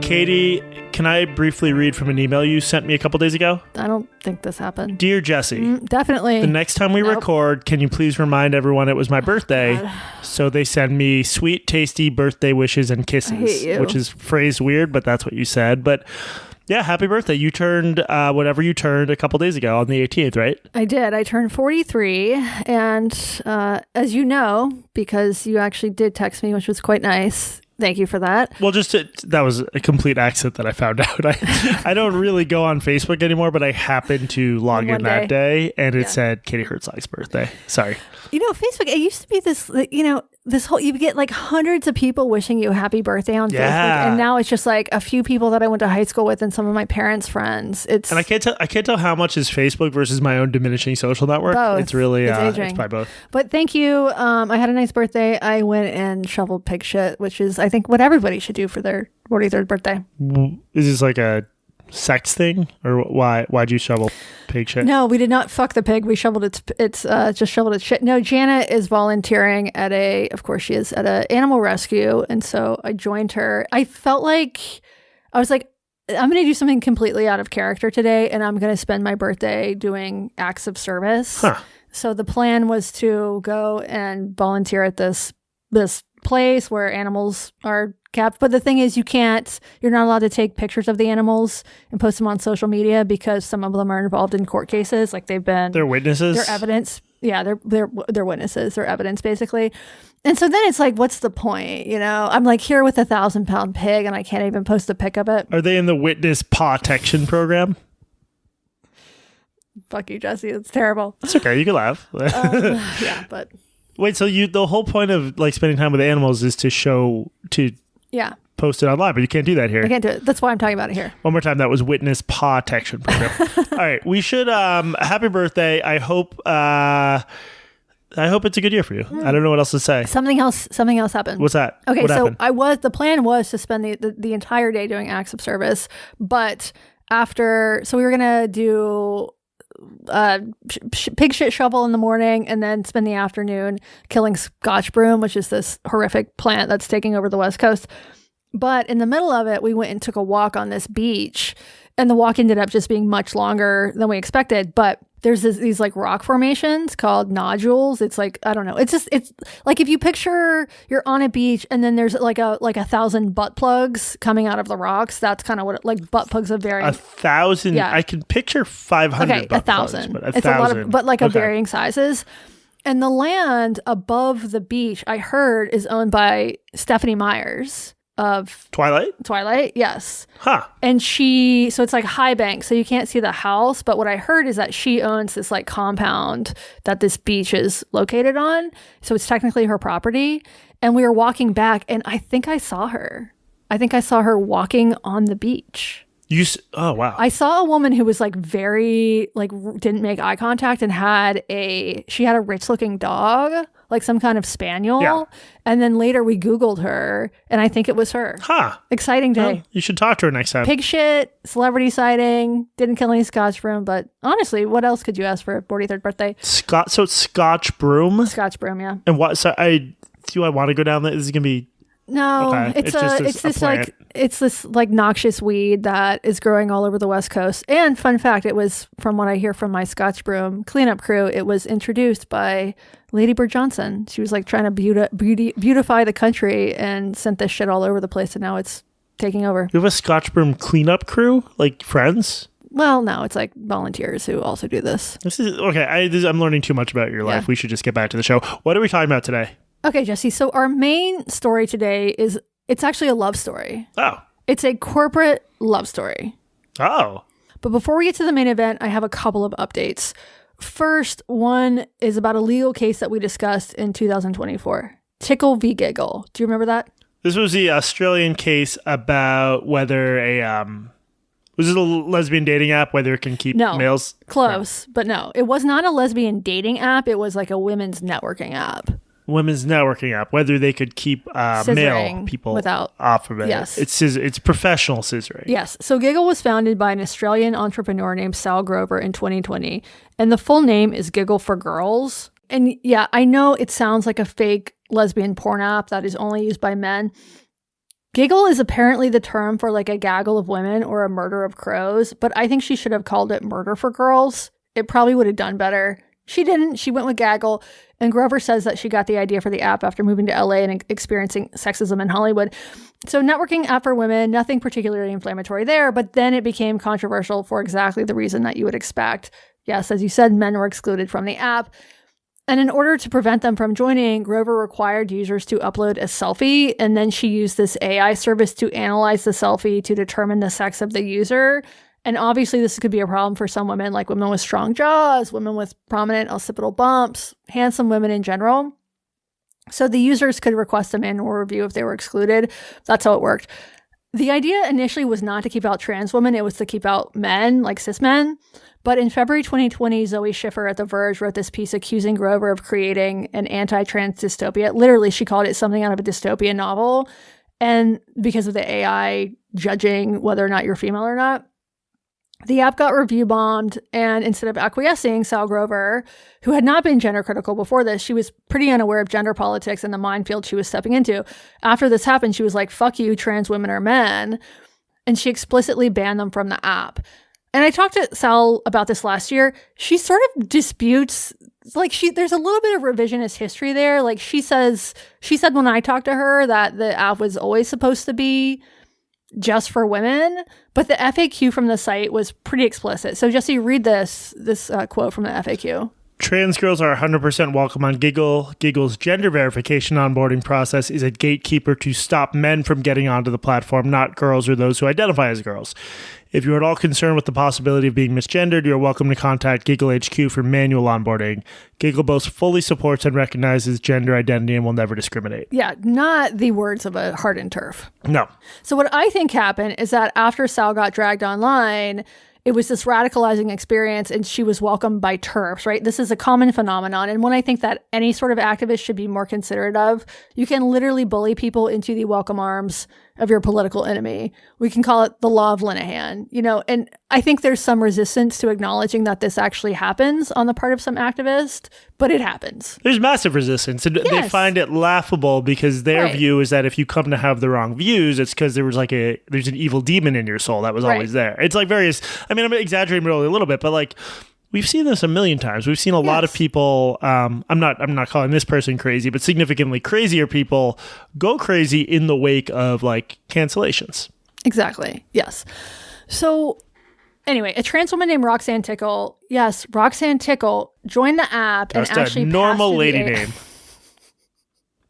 Katie, can I briefly read from an email you sent me a couple days ago? I don't think this happened. Dear Jesse, definitely. the next time we record, can you please remind everyone it was my birthday? So they send me sweet, tasty birthday wishes and kisses, I hate you. which is phrased weird, but that's what you said. But yeah, happy birthday. You turned whatever you turned a couple days ago on the 18th, right? I did. I turned 43. And as you know, because you actually did text me, which was quite nice. Thank you for that. Well, that was a complete accident that I found out. I don't really go on Facebook anymore, but I happened to log in that day, and it said Katie Herzog's birthday. Sorry. You know, Facebook, it used to be this, this whole, you get like hundreds of people wishing you a happy birthday on Facebook. And now it's just like a few people that I went to high school with and some of my parents' friends. And I can't tell how much is Facebook versus my own diminishing social network. Both. It's really, it's probably both. But thank you. I had a nice birthday. I went and shoveled pig shit, which is, I think, what everybody should do for their 43rd birthday. Is this like a sex thing, or why'd you shovel pig shit? No, we did not fuck the pig. We shoveled it's just shoveled its shit. No, Jana is volunteering at an animal rescue, and so I joined her. I felt like I was like, I'm going to do something completely out of character today, and I'm going to spend my birthday doing acts of service. So the plan was to go and volunteer at this place where animals are kept. But the thing is, you're not allowed to take pictures of the animals and post them on social media because some of them are involved in court cases. Like they're witnesses. They're evidence. Yeah, they're witnesses. They're evidence basically. And so then it's like, what's the point? You know, I'm like here with a 1,000-pound pig and I can't even post a pic of it. Are they in the witness protection program? Fuck you, Jesse. It's terrible. It's okay. You can laugh. Yeah, but wait. So the whole point of like spending time with animals is to post it online, but you can't do that here. I can't do it. That's why I'm talking about it here. One more time. That was witness protection program. All right. We should, happy birthday. I hope it's a good year for you. I don't know what else to say. Something else happened. What's that? Okay. What so happened? the plan was to spend the entire day doing acts of service, but so we were going to do pig shit shovel in the morning and then spend the afternoon killing Scotch broom, which is this horrific plant that's taking over the West Coast. But in the middle of it, we went and took a walk on this beach, and the walk ended up just being much longer than we expected. But there's these like rock formations called nodules. It's like, I don't know. It's like if you picture you're on a beach and then there's like 1,000 butt plugs coming out of the rocks. That's kind of what like butt plugs of varying. 1,000. Yeah. I can picture 500. Okay, 1,000. But 1,000. It's a lot of, but like of varying sizes. And the land above the beach, I heard, is owned by Stephanie Myers of Twilight, yes. And so it's like high bank, so you can't see the house, but what I heard is that she owns this like compound that this beach is located on, so it's technically her property. And we were walking back and I think I saw her walking on the beach. Oh wow. I saw a woman who was like very like didn't make eye contact and she had a rich looking dog, like some kind of spaniel. Yeah. And then later we Googled her and I think it was her. Exciting day. Well, you should talk to her next time. Pig shit, celebrity sighting, didn't kill any Scotch broom, but honestly, what else could you ask for a 43rd birthday? So it's Scotch broom? Scotch broom, yeah. And do I want to go down there? This is going to be... No, okay. it's this noxious weed that is growing all over the West Coast. And fun fact, it was, from what I hear from my Scotch broom cleanup crew, it was introduced by Lady Bird Johnson. She was like trying to beautify the country and sent this shit all over the place, and now it's taking over. You have a Scotch broom cleanup crew, like friends? Well, no, it's like volunteers who also do this. This is okay. I'm learning too much about your life. We should just get back to the show. What are we talking about today? Okay, Jesse. So our main story today it's actually a love story. Oh. It's a corporate love story. Oh. But before we get to the main event, I have a couple of updates. First, one is about a legal case that we discussed in 2024. Tickle v. Giggle. Do you remember that? This was the Australian case about whether was it a lesbian dating app, whether it can keep males? Close, but no. It was not a lesbian dating app. It was like a women's networking app. Women's networking app, whether they could keep male people off of it. Yes. It's professional scissoring. Yes. So Giggle was founded by an Australian entrepreneur named Sal Grover in 2020. And the full name is Giggle for Girls. And yeah, I know it sounds like a fake lesbian porn app that is only used by men. Giggle is apparently the term for like a gaggle of women or a murder of crows, but I think she should have called it murder for girls. It probably would have done better. She didn't. She went with Gaggle. And Grover says that she got the idea for the app after moving to LA and experiencing sexism in Hollywood. So networking app for women, nothing particularly inflammatory there, but then it became controversial for exactly the reason that you would expect. Yes, as you said, men were excluded from the app. And in order to prevent them from joining, Grover required users to upload a selfie, and then she used this AI service to analyze the selfie to determine the sex of the user. And obviously, this could be a problem for some women, like women with strong jaws, women with prominent occipital bumps, handsome women in general. So the users could request a manual review if they were excluded. That's how it worked. The idea initially was not to keep out trans women. It was to keep out men, like cis men. But in February 2020, Zoe Schiffer at The Verge wrote this piece accusing Grover of creating an anti-trans dystopia. Literally, she called it something out of a dystopian novel. And because of the AI judging whether or not you're female or not. The app got review bombed, and instead of acquiescing, Sal Grover, who had not been gender critical before this, she was pretty unaware of gender politics and the minefield she was stepping into. After this happened, she was like, fuck you, trans women are men. And she explicitly banned them from the app. And I talked to Sal about this last year. She sort of disputes, like there's a little bit of revisionist history there. Like she said when I talked to her that the app was always supposed to be just for women, but the FAQ from the site was pretty explicit. So Jesse, read this quote from the FAQ. Trans girls are 100% welcome on Giggle. Giggle's gender verification onboarding process is a gatekeeper to stop men from getting onto the platform, not girls or those who identify as girls. If you're at all concerned with the possibility of being misgendered, you're welcome to contact Giggle HQ for manual onboarding. Giggle both fully supports and recognizes gender identity and will never discriminate. Yeah, not the words of a hardened turf. No. So what I think happened is that after Sal got dragged online, it was this radicalizing experience and she was welcomed by TERFs, right? This is a common phenomenon. And one I think that any sort of activist should be more considerate of. You can literally bully people into the welcome arms of your political enemy. We can call it the law of Linehan, and I think there's some resistance to acknowledging that this actually happens on the part of some activist, but it happens. There's massive resistance, and they find it laughable because their view is that if you come to have the wrong views, it's because there's an evil demon in your soul that was always there. It's like I'm exaggerating really a little bit, but like, we've seen this a million times. We've seen a lot of people, I'm not calling this person crazy, but significantly crazier people go crazy in the wake of like cancellations. Exactly. Yes. So anyway, a trans woman named Roxanne Tickle, Roxanne Tickle joined the app and actually a normal lady name.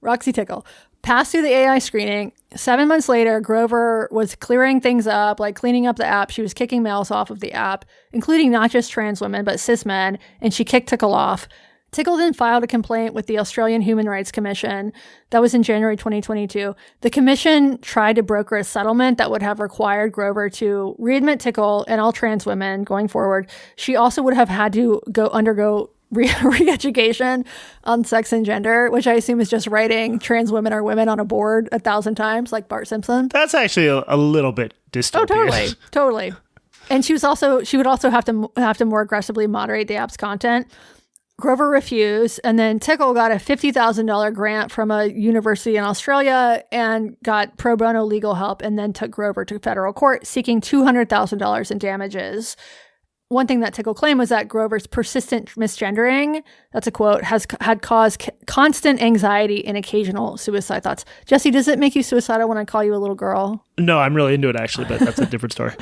Roxy Tickle. Passed through the AI screening. 7 months later, Grover was clearing things up, like cleaning up the app. She was kicking males off of the app, including not just trans women, but cis men, and she kicked Tickle off. Tickle then filed a complaint with the Australian Human Rights Commission. That was in January 2022. The commission tried to broker a settlement that would have required Grover to readmit Tickle and all trans women going forward. She also would have had to undergo re-education on sex and gender, which I assume is just writing trans women are women on a board 1,000 times like Bart Simpson. That's actually a little bit dystopian. Oh, totally. And she would also have to more aggressively moderate the app's content. Grover refused, and then Tickle got a $50,000 grant from a university in Australia and got pro bono legal help, and then took Grover to federal court seeking $200,000 in damages. One thing that Tickle claimed was that Grover's persistent misgendering, that's a quote, had caused constant anxiety and occasional suicide thoughts. Jesse, does it make you suicidal when I call you a little girl? No, I'm really into it actually, but that's a different story.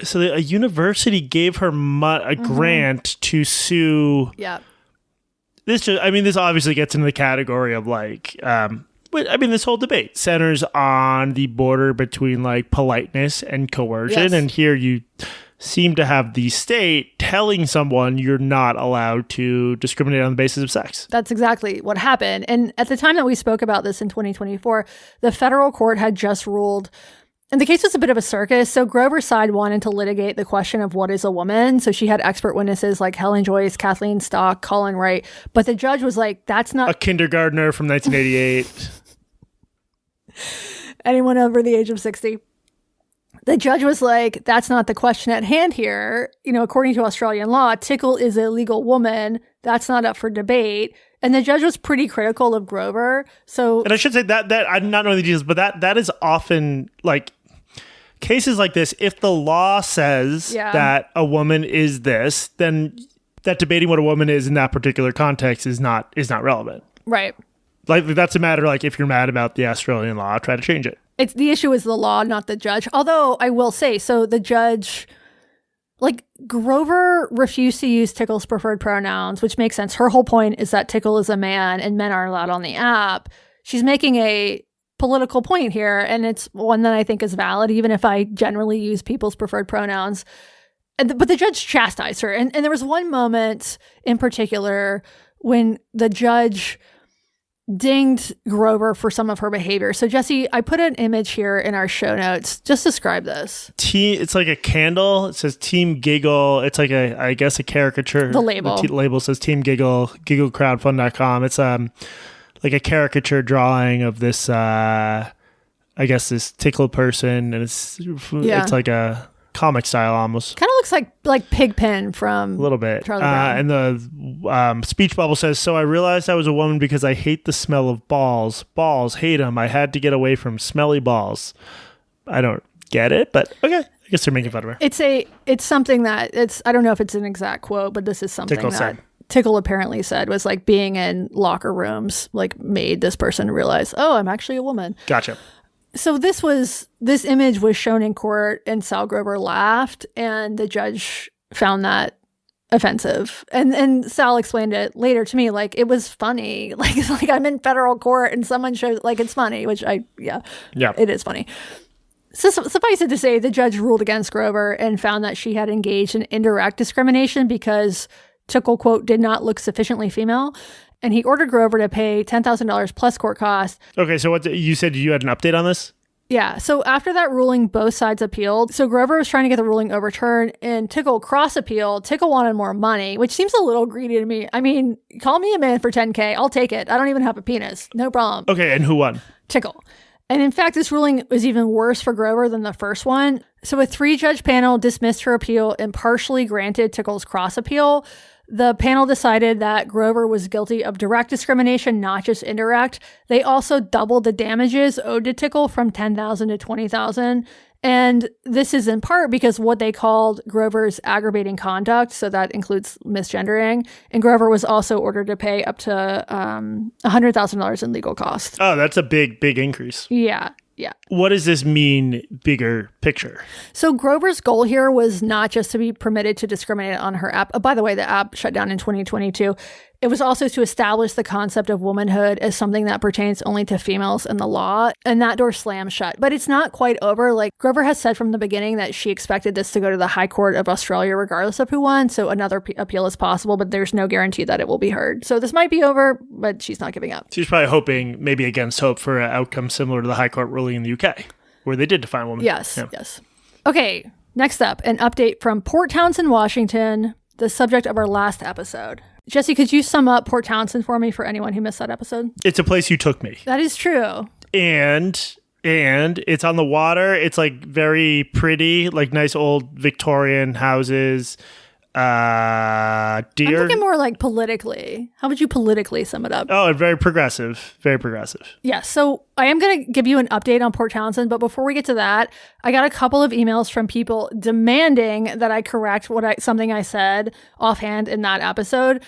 So a university gave her a grant to sue. Yeah. This obviously gets into the category of like, this whole debate centers on the border between like politeness and coercion. Yes. And here you seem to have the state telling someone you're not allowed to discriminate on the basis of sex. That's exactly what happened. And at the time that we spoke about this in 2024, the federal court had just ruled, and the case was a bit of a circus. So Grover's side wanted to litigate the question of what is a woman. So she had expert witnesses like Helen Joyce, Kathleen Stock, Colin Wright. But the judge was like, that's not... A kindergartner from 1988. Anyone over the age of 60. The judge was like, that's not the question at hand here. According to Australian law, Tickle is a legal woman. That's not up for debate. And the judge was pretty critical of Grover. So, and I should say that I'm not knowing the details, but that is often like cases like this. If the law says that a woman is this, then that debating what a woman is in that particular context is not relevant. Right. Like that's a matter. Like if you're mad about the Australian law, try to change it. It's the issue is the law, not the judge. Although I will say, so the judge. Like, Grover refused to use Tickle's preferred pronouns, which makes sense. Her whole point is that Tickle is a man and men aren't allowed on the app. She's making a political point here, and it's one that I think is valid, even if I generally use people's preferred pronouns. But the judge chastised her. And there was one moment in particular when the judge dinged Grover for some of her behavior. So Jesse, I put an image here in our show notes. Just describe this. It's like a candle. It says Team Giggle. It's like I guess a caricature. The label. The label says Team Giggle, gigglecrowdfund.com. It's like a caricature drawing of this I guess this Tickle person, and it's like a comic style almost. Kind of looks like Pigpen from a little bit. Charlie Brown. And the speech bubble says, "So I realized I was a woman because I hate the smell of balls. Balls, hate them. I had to get away from smelly balls." I don't get it, but okay. I guess they're making fun of her. It's something that I don't know if it's an exact quote, but this is something Tickle apparently said was like being in locker rooms like made this person realize, oh, I'm actually a woman. Gotcha. So this image was shown in court, and Sal Grover laughed, and the judge found that offensive. And Sal explained it later to me, like it was funny. Like it's like I'm in federal court and someone shows like it's funny, which it is funny. So suffice it to say, the judge ruled against Grover and found that she had engaged in indirect discrimination because Tickle, quote, did not look sufficiently female. And he ordered Grover to pay $10,000 plus court costs. Okay, so what you said you had an update on this? Yeah, so after that ruling, both sides appealed. So Grover was trying to get the ruling overturned, and Tickle cross-appealed. Tickle wanted more money, which seems a little greedy to me. I mean, call me a man for $10K. I'll take it. I don't even have a penis. No problem. Okay, and who won? Tickle. And in fact, this ruling was even worse for Grover than the first one. So a 3-judge panel dismissed her appeal and partially granted Tickle's cross-appeal. The panel decided that Grover was guilty of direct discrimination, not just indirect. They also doubled the damages owed to Tickle from $10,000 to $20,000. And this is in part because what they called Grover's aggravating conduct. So that includes misgendering. And Grover was also ordered to pay up to $100,000 in legal costs. Oh, that's a big increase. Yeah. What does this mean, bigger picture? So Grover's goal here was not just to be permitted to discriminate on her app. Oh, by the way, the app shut down in 2022. It was also to establish the concept of womanhood as something that pertains only to females in the law. And that door slammed shut. But it's not quite over. Like Grover has said from the beginning that she expected this to go to the High Court of Australia regardless of who won. So another appeal is possible, but there's no guarantee that it will be heard. So this might be over, but she's not giving up. She's probably hoping, maybe against hope, for an outcome similar to the High Court ruling in the UK, where they did define women. Yes. Okay, next up, an update from Port Townsend, Washington, the subject of our last episode. Jesse, could you sum up Port Townsend for me for anyone who missed that episode? It's a place you took me. That is true. And it's on the water. It's like very pretty, like nice old Victorian houses. Deer. I'm thinking more like politically. How would you politically sum it up? Oh, very progressive. Very progressive. Yeah. So I am going to give you an update on Port Townsend, but before we get to that, I got a couple of emails from people demanding that I correct something I said offhand in that episode.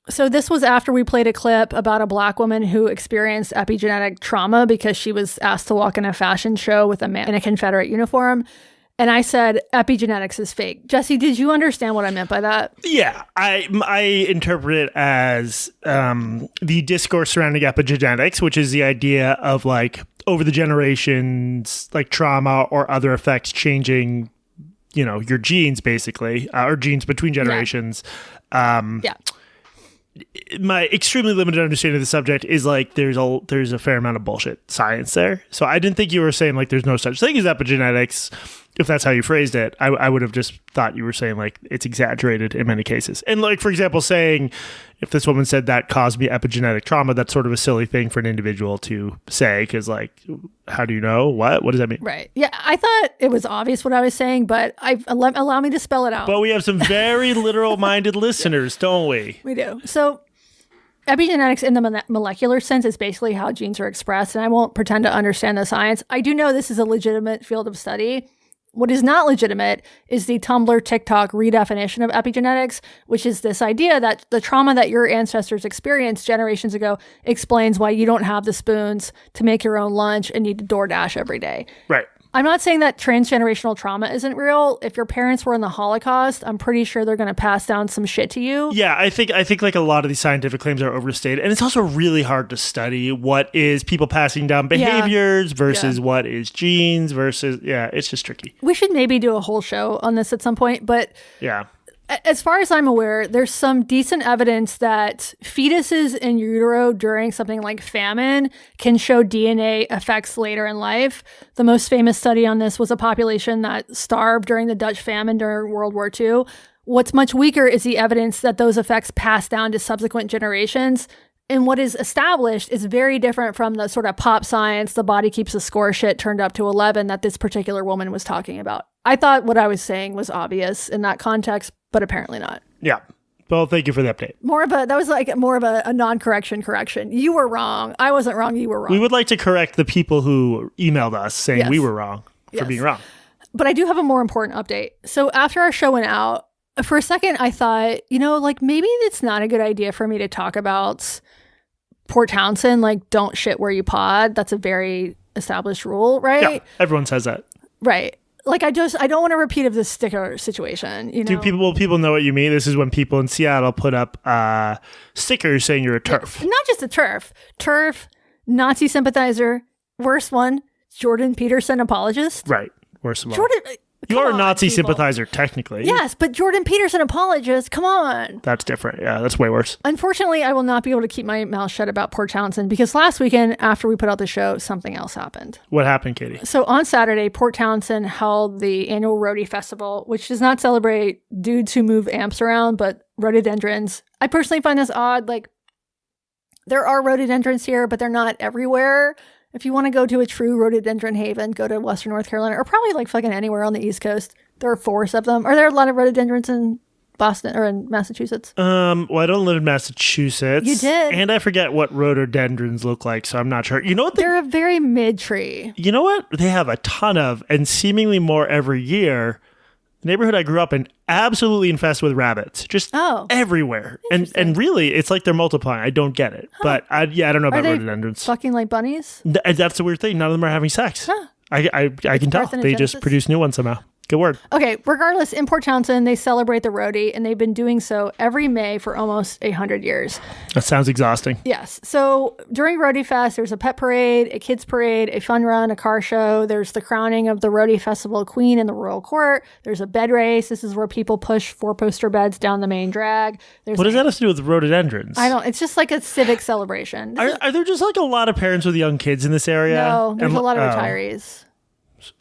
So this was after we played a clip about a Black woman who experienced epigenetic trauma because she was asked to walk in a fashion show with a man in a Confederate uniform. And I said, epigenetics is fake. Jesse, did you understand what I meant by that? Yeah, I interpret it as the discourse surrounding epigenetics, which is the idea of like over the generations, like trauma or other effects changing, your genes basically, or genes between generations. Yeah. My extremely limited understanding of the subject is like there's a fair amount of bullshit science there. So I didn't think you were saying like there's no such thing as epigenetics. If that's how you phrased it, I would have just thought you were saying like it's exaggerated in many cases. And like, for example, saying if this woman said that caused me epigenetic trauma, that's sort of a silly thing for an individual to say because like, how do you know? What does that mean? Right. Yeah. I thought it was obvious what I was saying, but allow me to spell it out. But we have some very literal minded listeners, don't we? We do. So epigenetics in the molecular sense is basically how genes are expressed, and I won't pretend to understand the science. I do know this is a legitimate field of study. What is not legitimate is the Tumblr, TikTok redefinition of epigenetics, which is this idea that the trauma that your ancestors experienced generations ago explains why you don't have the spoons to make your own lunch and need to DoorDash every day. Right. I'm not saying that transgenerational trauma isn't real. If your parents were in the Holocaust, I'm pretty sure they're going to pass down some shit to you. Yeah, I think like a lot of these scientific claims are overstated. And it's also really hard to study what is people passing down behaviors versus what is genes versus, it's just tricky. We should maybe do a whole show on this at some point, but as far as I'm aware, there's some decent evidence that fetuses in utero during something like famine can show DNA effects later in life. The most famous study on this was a population that starved during the Dutch famine during World War II. What's much weaker is the evidence that those effects pass down to subsequent generations. And what is established is very different from the sort of pop science, the body keeps a score shit turned up to 11 that this particular woman was talking about. I thought what I was saying was obvious in that context, but apparently not. Yeah. Well, thank you for the update. That was like more of a non-correction correction. You were wrong. I wasn't wrong. You were wrong. We would like to correct the people who emailed us saying we were wrong for being wrong. But I do have a more important update. So after our show went out, for a second, I thought, maybe it's not a good idea for me to talk about Port Townsend, like don't shit where you pod. That's a very established rule, right? Yeah, everyone says that. Right. Like I don't want to repeat of this sticker situation. Do people know what you mean? This is when people in Seattle put up stickers saying you're a TERF. Not just a TERF, Nazi sympathizer, worst one, Jordan Peterson apologist. Right, worst of all. You are a Nazi sympathizer, technically. Yes, but Jordan Peterson apologist, come on. That's different. Yeah, that's way worse. Unfortunately, I will not be able to keep my mouth shut about Port Townsend because last weekend, after we put out the show, something else happened. What happened, Katie? So on Saturday, Port Townsend held the annual Roadie Festival, which does not celebrate dudes who move amps around, but rhododendrons. I personally find this odd. Like, there are rhododendrons here, but they're not everywhere. If you want to go to a true rhododendron haven, go to Western North Carolina or probably like fucking anywhere on the East Coast. There are forests of them. Are there a lot of rhododendrons in Boston or in Massachusetts? Well, I don't live in Massachusetts. You did. And I forget what rhododendrons look like, so I'm not sure. You know what? They're a very mid tree. You know what? They have a ton of, and seemingly more every year. The neighborhood I grew up in, absolutely infested with rabbits, just everywhere. And really, it's like they're multiplying. I don't get it. But I don't know about rhododendrons. Fucking like bunnies? That's the weird thing. None of them are having sex. Huh. I can tell. They just produce new ones somehow. Good word. Okay, regardless, in Port Townsend, they celebrate the roadie, and they've been doing so every May for almost 100 years. That sounds exhausting. Yes. So during Roadie Fest, there's a pet parade, a kids parade, a fun run, a car show. There's the crowning of the Roadie Festival Queen in the Royal Court. There's a bed race. This is where people push 4-poster beds down the main drag. What does that have to do with rhododendrons? It's just like a civic celebration. Are there just like a lot of parents with young kids in this area? No, there's a lot of retirees.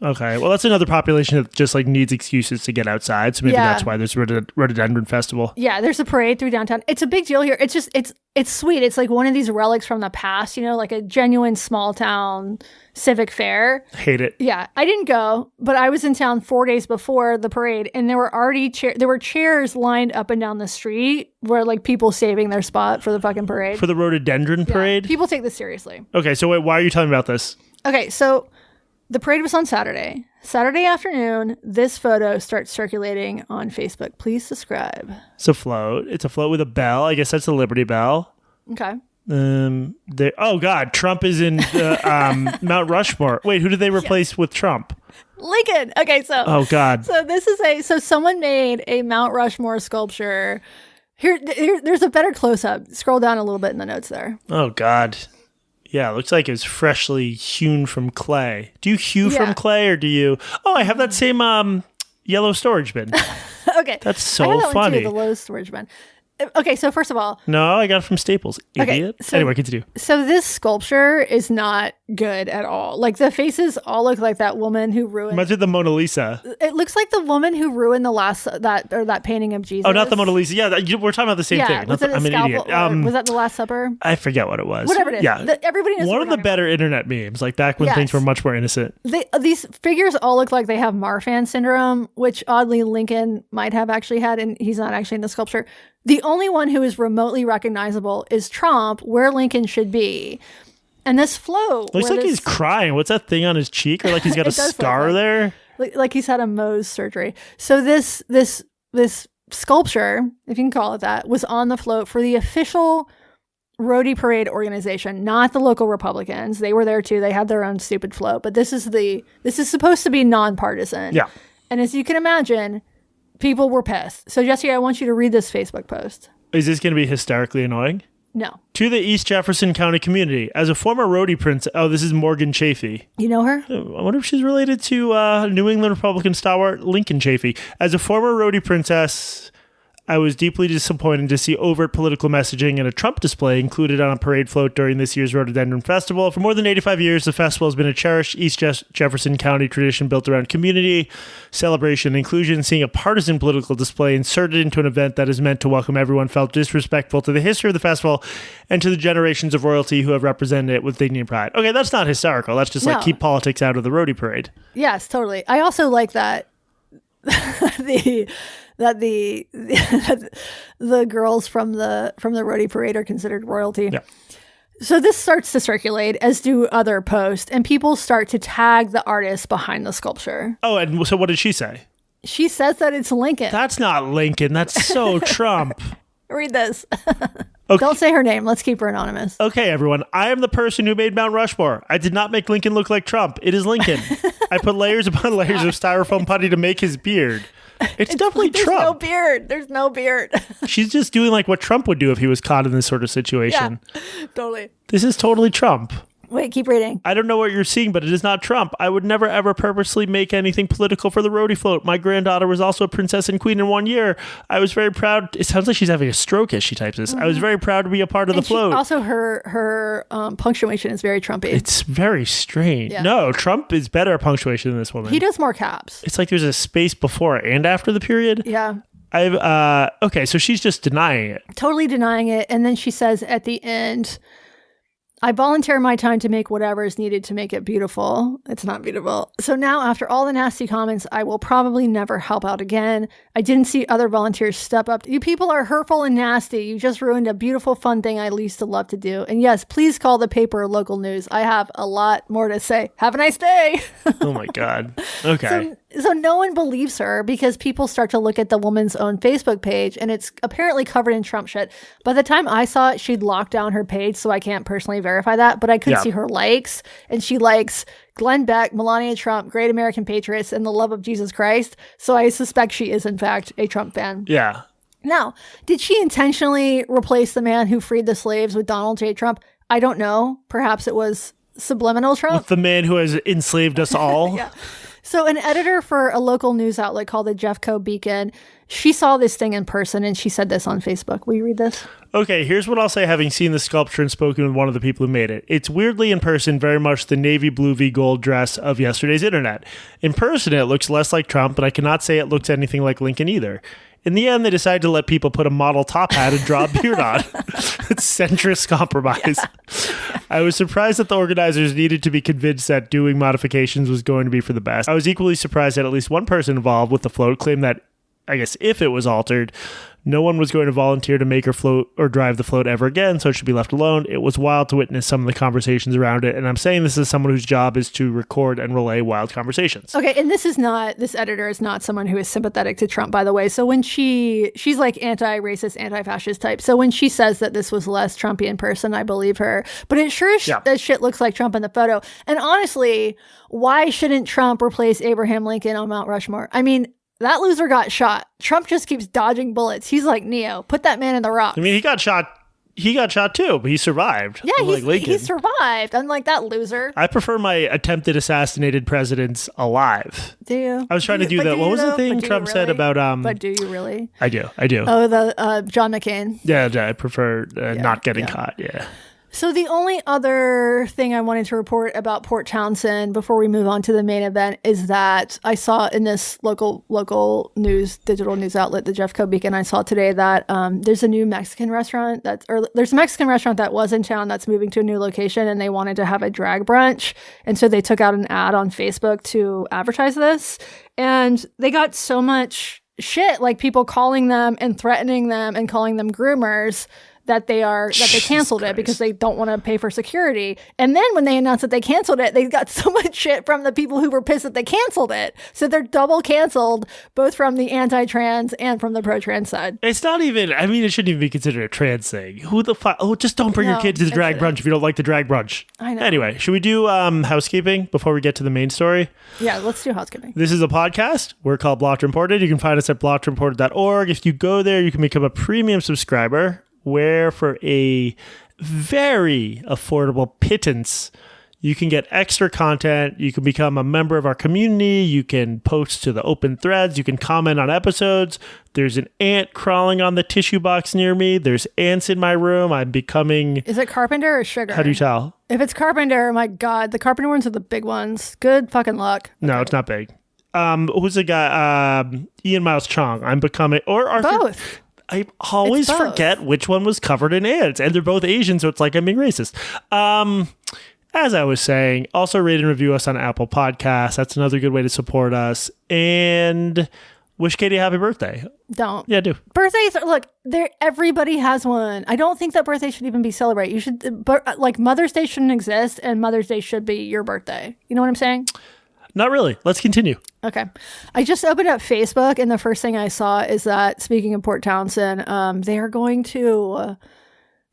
Okay, well, that's another population that just like needs excuses to get outside. So maybe that's why there's rhododendron festival. Yeah, there's a parade through downtown. It's a big deal here. It's just it's sweet. It's like one of these relics from the past, like a genuine small town civic fair. Hate it. Yeah, I didn't go, but I was in town 4 days before the parade, and there were already chairs lined up and down the street where like people saving their spot for the fucking parade. For the rhododendron parade? People take this seriously. Okay, so wait, why are you telling me about this? Okay, so the parade was on Saturday. Saturday afternoon, this photo starts circulating on Facebook. Please subscribe. It's a float. It's a float with a bell. I guess that's the Liberty Bell. Okay. Oh God, Trump is in Mount Rushmore. Wait, who did they replace with Trump? Lincoln. Okay, so. Oh God. So this is so someone made a Mount Rushmore sculpture. Here, there's a better close-up. Scroll down a little bit in the notes there. Oh God. Yeah, it looks like it was freshly hewn from clay. Do you hew from clay or do you... Oh, I have that same yellow storage bin. Okay. That's so I have that funny. One too, the low storage bin. Okay, so first of all... No, I got it from Staples. Idiot. So, anyway, continue. So this sculpture is not good at all. Like, the faces all look like that woman who ruined... Imagine the Mona Lisa. It looks like the woman who ruined that painting of Jesus. Oh, not the Mona Lisa. Yeah, we're talking about the same thing. I'm an idiot. Was that the Last Supper? I forget what it was. Whatever it is. Yeah. Everybody knows one of the better internet memes, like back when things were much more innocent. These figures all look like they have Marfan syndrome, which oddly Lincoln might have actually had, and he's not actually in the sculpture. The only one who is remotely recognizable is Trump, where Lincoln should be. And this float looks like he's crying. What's that thing on his cheek? Or like he's got a scar there? Like he's had a Mohs surgery. So this sculpture, if you can call it that, was on the float for the official roadie parade organization, not the local Republicans. They were there too. They had their own stupid float. But this is supposed to be nonpartisan. Yeah. And as you can imagine, people were pissed. So Jesse, I want you to read this Facebook post. Is this going to be hysterically annoying? No. To the East Jefferson County community, as a former roadie princess... Oh, this is Morgan Chafee. You know her? I wonder if she's related to New England Republican stalwart Lincoln Chafee. As a former roadie princess, I was deeply disappointed to see overt political messaging and a Trump display included on a parade float during this year's Rhododendron Festival. For more than 85 years, the festival has been a cherished East Jefferson County tradition built around community, celebration, and inclusion. Seeing a partisan political display inserted into an event that is meant to welcome everyone felt disrespectful to the history of the festival and to the generations of royalty who have represented it with dignity and pride. Okay, that's not hysterical. That's just like keep politics out of the roadie parade. Yes, totally. I also like that the girls from the roadie parade are considered royalty. Yeah. So this starts to circulate, as do other posts, and people start to tag the artist behind the sculpture. Oh, and so what did she say? She says that it's Lincoln. That's not Lincoln. That's so Trump. Read this. Okay. Don't say her name. Let's keep her anonymous. Okay, everyone. I am the person who made Mount Rushmore. I did not make Lincoln look like Trump. It is Lincoln. I put layers upon layers of styrofoam putty to make his beard. It's definitely Trump. There's no beard. She's just doing like what Trump would do if he was caught in this sort of situation. Yeah, totally. This is totally Trump. Wait, keep reading. I don't know what you're seeing, but it is not Trump. I would never, ever purposely make anything political for the roadie float. My granddaughter was also a princess and queen in 1 year. I was very proud. It sounds like she's having a stroke as she types this. I was very proud to be a part of the float. Also, her punctuation is very Trumpy. It's very strange. Yeah. No, Trump is better at punctuation than this woman. He does more caps. It's like there's a space before and after the period. Yeah. Okay, so she's just denying it. Totally denying it. And then she says at the end, I volunteer my time to make whatever is needed to make it beautiful. It's not beautiful. So now, after all the nasty comments, I will probably never help out again. I didn't see other volunteers step up. You people are hurtful and nasty. You just ruined a beautiful, fun thing I used to love to do. And yes, please call the paper or local news. I have a lot more to say. Have a nice day. Oh my God. Okay. So no one believes her because people start to look at the woman's own Facebook page and it's apparently covered in Trump shit. By the time I saw it, she'd locked down her page, so I can't personally verify that, but I could see her likes, and she likes Glenn Beck, Melania Trump, Great American Patriots, and the love of Jesus Christ. So I suspect she is in fact a Trump fan. Yeah. Now, did she intentionally replace the man who freed the slaves with Donald J. Trump? I don't know. Perhaps it was subliminal Trump. With the man who has enslaved us all. Yeah. So an editor for a local news outlet called the Jeffco Beacon, she saw this thing in person and she said this on Facebook. Will you read this? Okay, here's what I'll say having seen the sculpture and spoken with one of the people who made it. It's weirdly in person very much the navy blue v gold dress of yesterday's internet. In person, it looks less like Trump, but I cannot say it looks anything like Lincoln either. In the end, they decided to let people put a model top hat and draw a beard on. It's centrist compromise. Yeah. I was surprised that the organizers needed to be convinced that doing modifications was going to be for the best. I was equally surprised that at least one person involved with the float claimed that, I guess, if it was altered, no one was going to volunteer to make or float or drive the float ever again, so it should be left alone. It was wild to witness some of the conversations around it, and I'm saying this as someone whose job is to record and relay wild conversations. Okay, and this editor is not someone who is sympathetic to Trump, by the way. So when she's like anti-racist, anti-fascist type. So when she says that this was less Trumpy in person, I believe her. But it sure as shit looks like Trump in the photo. And honestly, why shouldn't Trump replace Abraham Lincoln on Mount Rushmore? I mean, that loser got shot. Trump just keeps dodging bullets. He's like Neo. Put that man in the rock. I mean, he got shot too, but he survived. Yeah, he survived. Unlike that loser. I prefer my attempted assassinated presidents alive. Do you? I was trying to do that. What was the thing Trump said about... But do you really? I do. Oh, the John McCain. Yeah, I prefer not getting caught. Yeah. So the only other thing I wanted to report about Port Townsend before we move on to the main event is that I saw in this local news, digital news outlet, the Jeffco Beacon, I saw today that there's a new Mexican restaurant there's a Mexican restaurant that was in town that's moving to a new location, and they wanted to have a drag brunch. And so they took out an ad on Facebook to advertise this. And they got so much shit, like people calling them and threatening them and calling them groomers, that they canceled it because they don't want to pay for security. And then when they announced that they canceled it, they got so much shit from the people who were pissed that they canceled it. So they're double canceled, both from the anti-trans and from the pro-trans side. It's not even, I mean, it shouldn't even be considered a trans thing. Who the fuck? Oh, just don't bring your kids to the drag brunch if you don't like the drag brunch. I know. Anyway, should we do housekeeping before we get to the main story? Yeah, let's do housekeeping. This is a podcast. We're called Blocked Reported. You can find us at blockedreported.org. If you go there, you can become a premium subscriber, where for a very affordable pittance, you can get extra content. You can become a member of our community. You can post to the open threads. You can comment on episodes. There's an ant crawling on the tissue box near me. There's ants in my room. I'm becoming... Is it carpenter or sugar? How do you tell? If it's carpenter, my God, the carpenter ones are the big ones. Good fucking luck. No, it's not big. Who's the guy? Ian Miles Chong. I'm becoming... Or Arthur... Both. I always forget which one was covered in ants, and they're both Asian, so it's like I'm being racist. As I was saying, also rate and review us on Apple Podcasts. That's another good way to support us. And wish Katie a happy birthday. Don't. Yeah, do. Birthdays, look, everybody has one. I don't think that birthday should even be celebrated. You should, like, Mother's Day shouldn't exist, and Mother's Day should be your birthday. You know what I'm saying? Not really. Let's continue. Okay. I just opened up Facebook, and the first thing I saw is that, speaking of Port Townsend, they're going to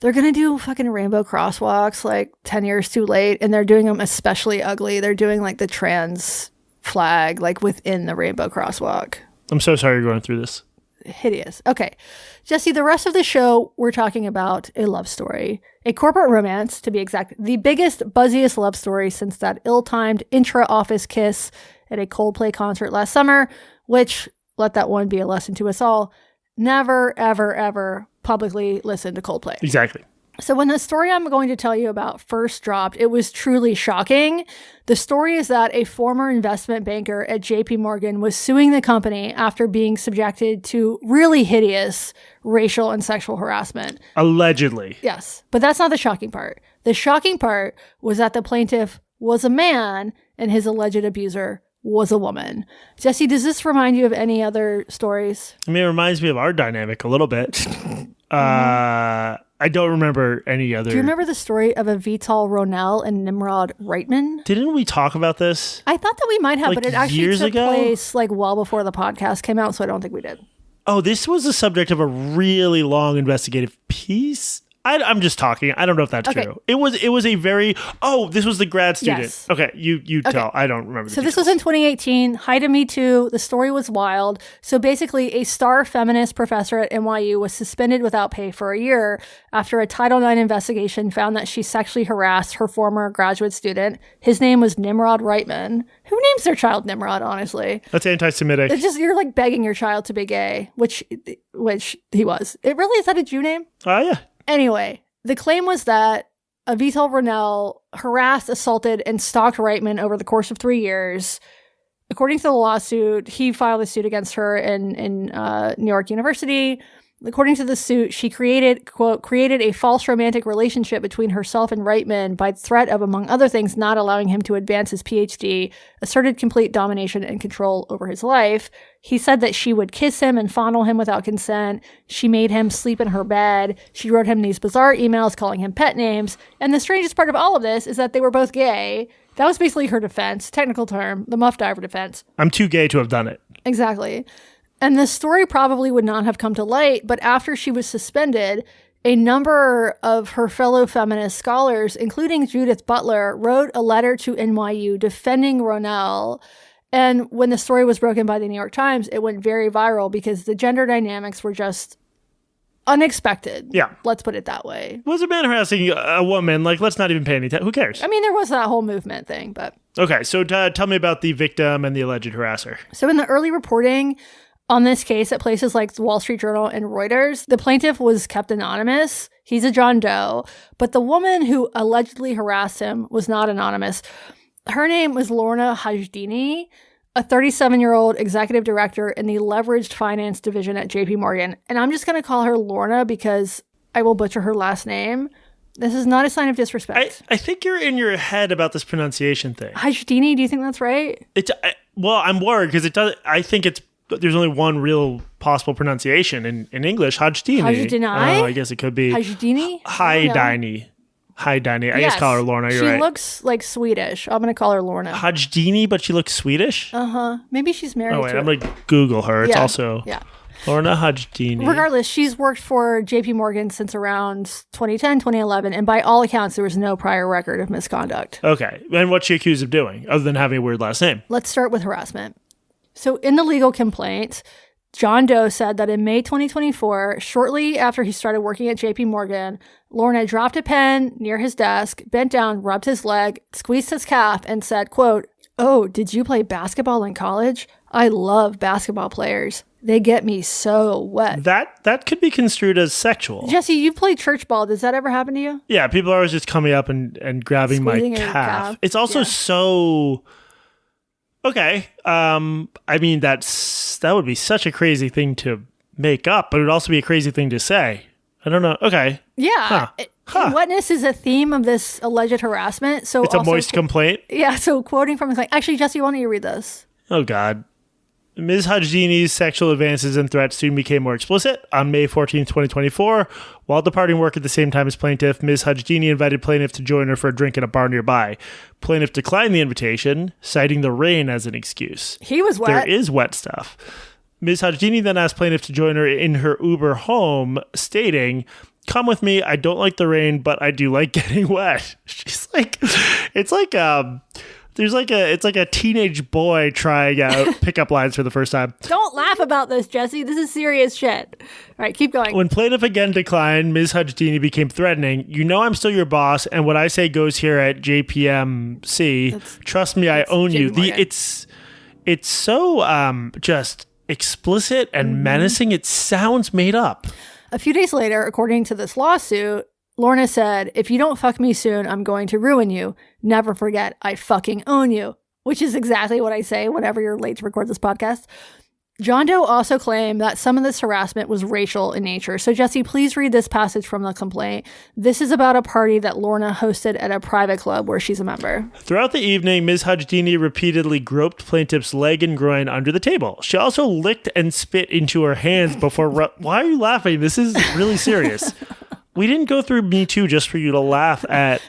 do fucking rainbow crosswalks like 10 years too late, and they're doing them especially ugly. They're doing like the trans flag like within the rainbow crosswalk. I'm so sorry you're going through this. Hideous. Okay. Jesse, the rest of the show, we're talking about a love story, a corporate romance, to be exact, the biggest, buzziest love story since that ill-timed intra-office kiss at a Coldplay concert last summer, which, let that one be a lesson to us all, never, ever, ever publicly listen to Coldplay. Exactly. So when the story I'm going to tell you about first dropped, it was truly shocking. The story is that a former investment banker at JP Morgan was suing the company after being subjected to really hideous racial and sexual harassment. Allegedly. Yes, but that's not the shocking part. The shocking part was that the plaintiff was a man and his alleged abuser was a woman. Jesse, does this remind you of any other stories? I mean, it reminds me of our dynamic a little bit. I don't remember any other. Do you remember the story of Avital Ronell and Nimrod Reitman? Didn't we talk about this? I thought that we might have, like but it actually took ago? place like well before the podcast came out, so I don't think we did. Oh, this was the subject of a really long investigative piece? I'm just talking. I don't know if that's true. It was a very... Oh, this was the grad student. Yes. Okay, you tell. I don't remember. So this was in 2018. Height of Me Too. The story was wild. So basically, a star feminist professor at NYU was suspended without pay for a year after a Title IX investigation found that she sexually harassed her former graduate student. His name was Nimrod Reitman. Who names their child Nimrod, honestly? That's anti-Semitic. It's just, you're like begging your child to be gay, which he was. It really, is that a Jew name? Yeah. Anyway, the claim was that Avital Ronell harassed, assaulted, and stalked Reitman over the course of 3 years. According to the lawsuit, he filed a suit against her in New York University. According to the suit, she created a false romantic relationship between herself and Reitman by threat of, among other things, not allowing him to advance his PhD, asserted complete domination and control over his life. He said that she would kiss him and fondle him without consent. She made him sleep in her bed. She wrote him these bizarre emails calling him pet names. And the strangest part of all of this is that they were both gay. That was basically her defense, technical term, the Muff Diver defense. I'm too gay to have done it. Exactly. And the story probably would not have come to light, but after she was suspended, a number of her fellow feminist scholars, including Judith Butler, wrote a letter to NYU defending Ronell. And when the story was broken by the New York Times, it went very viral because the gender dynamics were just unexpected. Yeah. Let's put it that way. Was a man harassing a woman? Like, let's not even pay any attention. Who cares? I mean, there was that whole movement thing, but... Okay, so tell me about the victim and the alleged harasser. So in the early reporting on this case at places like the Wall Street Journal and Reuters, the plaintiff was kept anonymous. He's a John Doe. But the woman who allegedly harassed him was not anonymous. Her name was Lorna Hajdini, a 37-year-old executive director in the leveraged finance division at JP Morgan. And I'm just going to call her Lorna because I will butcher her last name. This is not a sign of disrespect. I think you're in your head about this pronunciation thing. Hajdini, do you think that's right? Well, I'm worried because it does. I think it's there's only one real possible pronunciation in English. Hajdini. Hajdini? Oh, I guess it could be. Hajdini? Hajdini. Hajdini. I guess call her Lorna. You're right. She looks like Swedish. I'm going to call her Lorna. Hajdini, but she looks Swedish? Uh-huh. Maybe she's married to I'm going to Google her. It's also Lorna Hajdini. Regardless, she's worked for JP Morgan since around 2010, 2011, and by all accounts, there was no prior record of misconduct. Okay. And what's she accused of doing, other than having a weird last name? Let's start with harassment. So in the legal complaint, John Doe said that in May 2024, shortly after he started working at JP Morgan, Lorna dropped a pen near his desk, bent down, rubbed his leg, squeezed his calf, and said, quote, "Oh, did you play basketball in college? I love basketball players. They get me so wet." That could be construed as sexual. Jesse, you played church ball. Does that ever happen to you? Yeah, people are always just coming up and grabbing Squeezing my your calf. It's also so... Okay. I mean, that would be such a crazy thing to make up, but it would also be a crazy thing to say. I don't know. Okay. Yeah. Wetness is a theme of this alleged harassment. So it's a moist complaint? Yeah. So quoting from the complaint. Actually, Jesse, why don't you read this? Oh, God. Ms. Hajdini's sexual advances and threats soon became more explicit. On May 14, 2024, while departing work at the same time as plaintiff, Ms. Hajdini invited plaintiff to join her for a drink at a bar nearby. Plaintiff declined the invitation, citing the rain as an excuse. He was wet. There is wet stuff. Ms. Hajdini then asked plaintiff to join her in her Uber home, stating, "Come with me. I don't like the rain, but I do like getting wet." She's like, it's like a teenage boy trying out pickup lines for the first time. Don't laugh about this, Jesse. This is serious shit. All right, keep going. When plaintiff again declined, Ms. Hajdini became threatening. "You know I'm still your boss, and what I say goes here at JPMC. Trust me, I own you." It's so just explicit and menacing. It sounds made up. A few days later, according to this lawsuit, Lorna said, "If you don't fuck me soon, I'm going to ruin you. Never forget, I fucking own you," which is exactly what I say whenever you're late to record this podcast. John Doe also claimed that some of this harassment was racial in nature. So, Jesse, please read this passage from the complaint. This is about a party that Lorna hosted at a private club where she's a member. Throughout the evening, Ms. Hajdini repeatedly groped plaintiff's leg and groin under the table. She also licked and spit into her hands before... Why are you laughing? This is really serious. We didn't go through Me Too just for you to laugh at.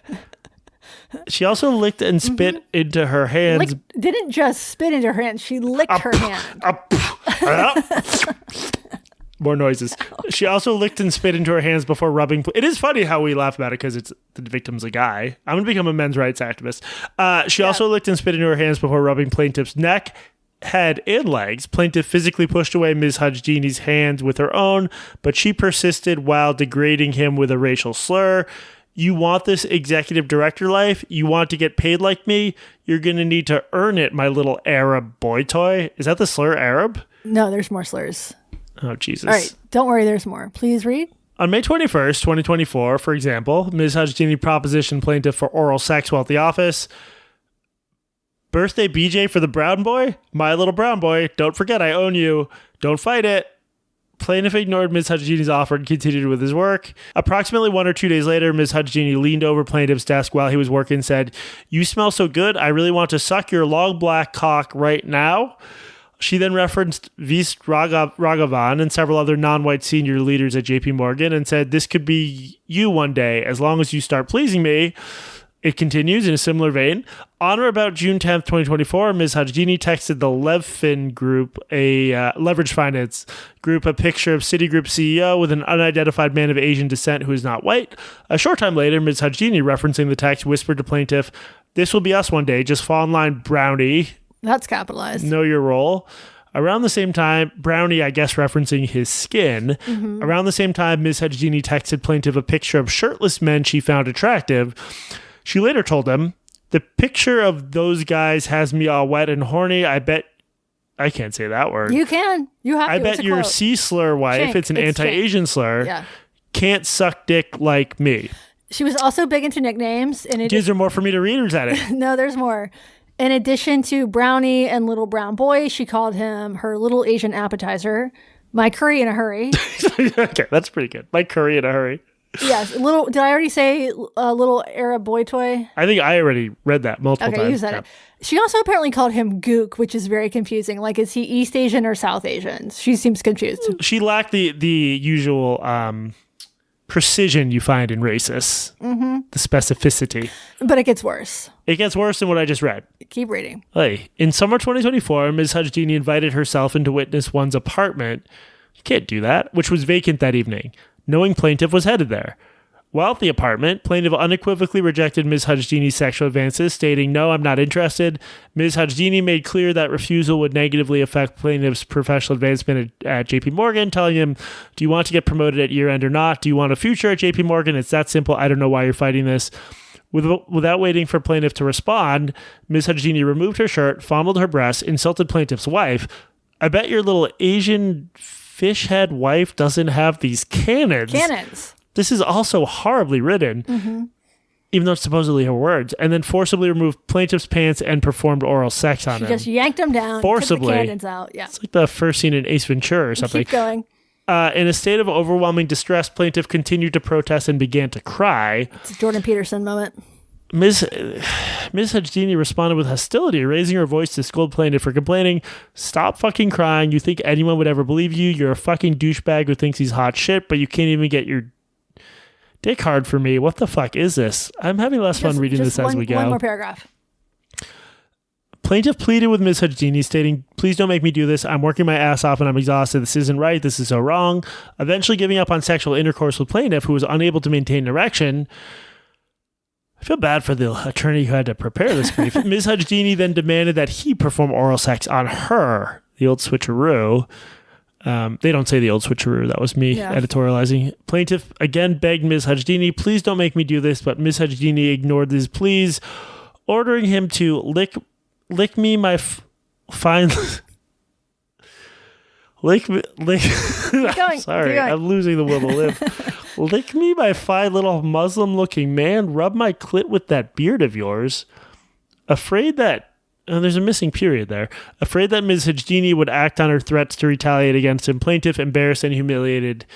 She also licked and spit into her hands. Didn't just spit into her hands. She licked her hand. More noises. She also licked and spit into her hands before rubbing. It is funny how we laugh about it because the victim's a guy. I'm going to become a men's rights activist. She also licked and spit into her hands before rubbing plaintiff's neck, head, and legs. Plaintiff physically pushed away Ms. Hajdini's hands with her own, but she persisted while degrading him with a racial slur. "You want this executive director life? You want to get paid like me? You're going to need to earn it, my little Arab boy toy." Is that the slur, Arab? No, there's more slurs. Oh, Jesus. All right, don't worry, there's more. Please read. On May 21st, 2024, for example, Ms. Hajdini propositioned plaintiff for oral sex while at the office. "Birthday BJ for the brown boy? My little brown boy. Don't forget I own you. Don't fight it." Plaintiff ignored Ms. Hajdini's offer and continued with his work. Approximately 1 or 2 days later, Ms. Hajdini leaned over plaintiff's desk while he was working and said, "You smell so good, I really want to suck your long black cock right now." She then referenced Vist Raghavan and several other non-white senior leaders at JP Morgan and said, "This could be you one day, as long as you start pleasing me." It continues in a similar vein. On or about June 10th, 2024, Ms. Hajdini texted the Levfin Group, a leverage finance group, a picture of Citigroup CEO with an unidentified man of Asian descent who is not white. A short time later, Ms. Hajdini, referencing the text, whispered to plaintiff, "This will be us one day. Just fall in line, Brownie." That's capitalized. Know your role. Around the same time, Brownie, I guess referencing his skin. Around the same time, Ms. Hajdini texted plaintiff a picture of shirtless men she found attractive. She later told him, "The picture of those guys has me all wet and horny. I bet..." I can't say that word. You can. You have to. "I bet your quote. C-slur wife," Chink. it's an anti-Asian slur, Yeah. "can't suck dick like me." She was also big into nicknames. Is there more for me to read, or is that it? No, there's more. In addition to Brownie and Little Brown Boy, she called him her little Asian appetizer, my curry in a hurry. Okay, that's pretty good. My curry in a hurry. Yes, little. Did I already say a little Arab boy toy? I think I already read that multiple times. Okay, you said it. She also apparently called him Gook, which is very confusing. Like, is he East Asian or South Asian? She seems confused. She lacked the usual precision you find in racists. Mm-hmm. The specificity. But it gets worse. It gets worse than what I just read. Keep reading. Hey, in summer 2024, Ms. Hajjini invited herself into witness one's apartment. You can't do that, which was vacant that evening, knowing plaintiff was headed there. While at the apartment, plaintiff unequivocally rejected Ms. Hajjini's sexual advances, stating, "No, I'm not interested." Ms. Hajjini made clear that refusal would negatively affect plaintiff's professional advancement at JP Morgan, telling him, "Do you want to get promoted at year end or not? Do you want a future at JP Morgan? It's that simple. I don't know why you're fighting this." Without waiting for plaintiff to respond, Ms. Hajjini removed her shirt, fondled her breasts, insulted plaintiff's wife. "I bet your little Asian fish head wife doesn't have these cannons." Cannons. This is also horribly written, even though it's supposedly her words, and then forcibly removed plaintiff's pants and performed oral sex on him. She just yanked him down, forcibly. took the cannons out. Yeah. It's like the first scene in Ace Ventura or something. Keep going. In a state of overwhelming distress, plaintiff continued to protest and began to cry. It's a Jordan Peterson moment. Ms. Hajjini responded with hostility, raising her voice to scold plaintiff for complaining. "Stop fucking crying. You think anyone would ever believe you? You're a fucking douchebag who thinks he's hot shit, but you can't even get your dick hard for me. What the fuck is this?" I'm having less fun reading this as we go. One more paragraph. Plaintiff pleaded with Ms. Hajjini, stating, "Please don't make me do this. I'm working my ass off and I'm exhausted. This isn't right. This is so wrong." Eventually giving up on sexual intercourse with plaintiff, who was unable to maintain an erection. I feel bad for the attorney who had to prepare this brief. Ms. Hajjini then demanded that he perform oral sex on her, the old switcheroo. They don't say the old switcheroo. That was me editorializing. Plaintiff again begged Ms. Hajjini, "Please don't make me do this," but Ms. Hajjini ignored his pleas, ordering him to lick me my fine... lick... Sorry, I'm losing the will to live. "Lick me, my fine little Muslim-looking man. Rub my clit with that beard of yours." Afraid that... there's a missing period there. Afraid that Ms. Hajjini would act on her threats to retaliate against him, plaintiff, embarrassed and humiliated,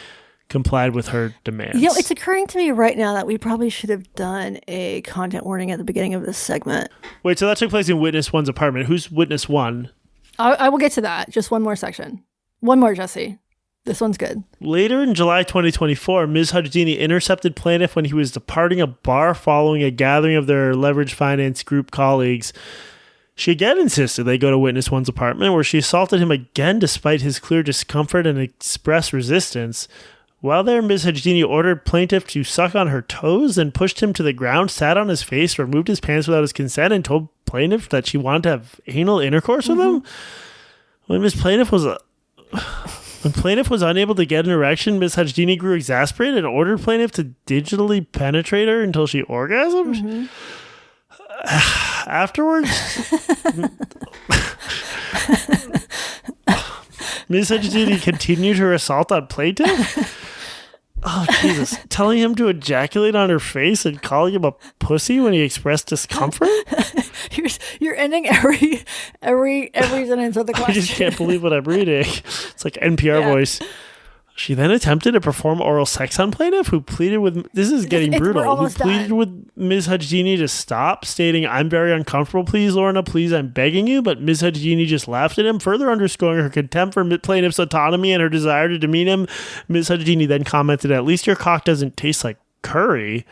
complied with her demands. You know, it's occurring to me right now that we probably should have done a content warning at the beginning of this segment. Wait, so that took place in witness one's apartment. Who's witness one? I will get to that. Just one more section. One more, Jesse. This one's good. Later in July 2024, Ms. Hajjini intercepted plaintiff when he was departing a bar following a gathering of their leveraged finance group colleagues. She again insisted they go to witness one's apartment, where she assaulted him again despite his clear discomfort and expressed resistance. While there, Ms. Hajjini ordered plaintiff to suck on her toes, then pushed him to the ground, sat on his face, removed his pants without his consent, and told plaintiff that she wanted to have anal intercourse with him. When plaintiff was unable to get an erection, Ms. Hajjini grew exasperated and ordered plaintiff to digitally penetrate her until she orgasmed. Afterwards, Ms. Hajjini continued her assault on plaintiff. Oh, Jesus. Telling him to ejaculate on her face and calling him a pussy when he expressed discomfort? You're ending every sentence with a question. I just can't believe what I'm reading. It's like NPR voice. She then attempted to perform oral sex on plaintiff, who pleaded with... This is getting brutal. Who pleaded with Ms. Hajjini to stop, stating, "I'm very uncomfortable. Please, Lorna, please, I'm begging you." But Ms. Hajjini just laughed at him, further underscoring her contempt for plaintiff's autonomy and her desire to demean him. Ms. Hajjini then commented, "At least your cock doesn't taste like curry."